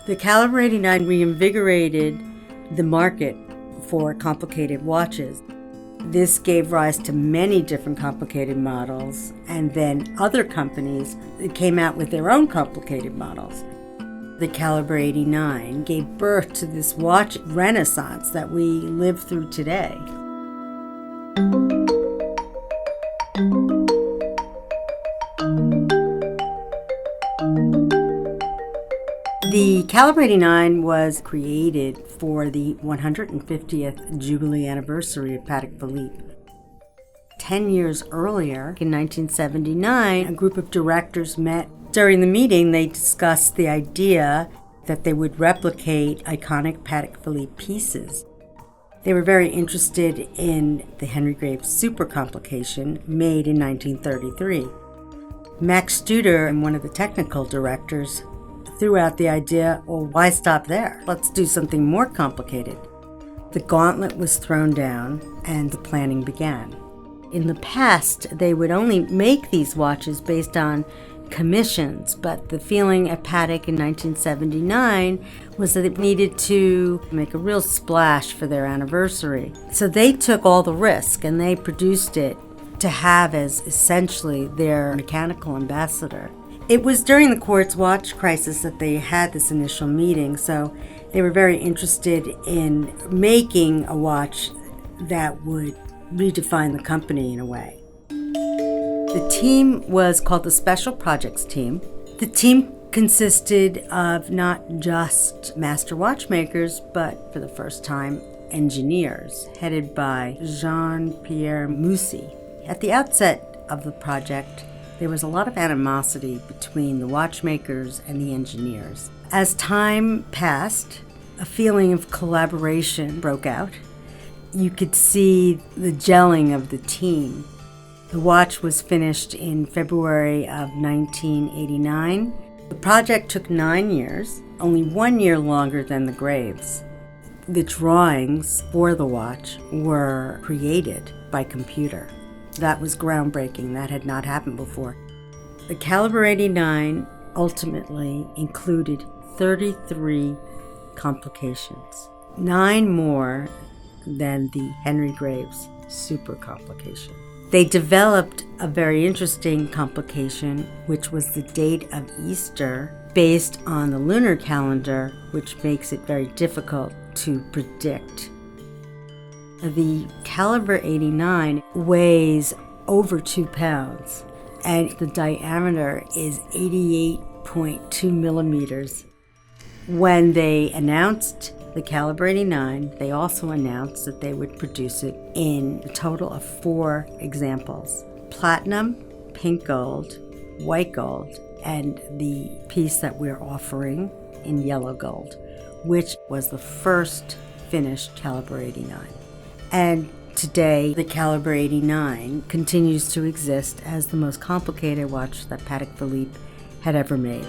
The Calibre 89 reinvigorated the market for complicated watches. This gave rise to many different complicated models, and then other companies came out with their own complicated models. The Calibre 89 gave birth to this watch renaissance that we live through today. The Calibre 89 was created for the 150th Jubilee anniversary of Patek Philippe. 10 years earlier, in 1979, a group of directors met. During the meeting, they discussed the idea that they would replicate iconic Patek Philippe pieces. They were very interested in the Henry Graves super complication made in 1933. Max Studer, one of the technical directors, threw out the idea, well, why stop there? Let's do something more complicated. The gauntlet was thrown down and the planning began. In the past, they would only make these watches based on commissions, but the feeling at Patek in 1979 was that it needed to make a real splash for their anniversary. So they took all the risk and they produced it to have as essentially their mechanical ambassador. It was during the quartz watch crisis that they had this initial meeting, so they were very interested in making a watch that would redefine the company in a way. The team was called the Special Projects Team. The team consisted of not just master watchmakers, but for the first time, engineers, headed by Jean-Pierre Moussi. At the outset of the project, there was a lot of animosity between the watchmakers and the engineers. As time passed, a feeling of collaboration broke out. You could see the gelling of the team. The watch was finished in February of 1989. The project took 9 years, only 1 year longer than the Graves. The drawings for the watch were created by computer. That was groundbreaking. That had not happened before. The Calibre 89 ultimately included 33 complications, 9 more than the Henry Graves super complication. They developed a very interesting complication, which was the date of Easter, based on the lunar calendar, which makes it very difficult to predict. The Calibre 89 weighs over 2 pounds, and the diameter is 88.2 millimeters. When they announced the Calibre 89, they also announced that they would produce it in a total of 4 examples: platinum, pink gold, white gold, and the piece that we're offering in yellow gold, which was the first finished Calibre 89. And today, the Calibre 89 continues to exist as the most complicated watch that Patek Philippe had ever made.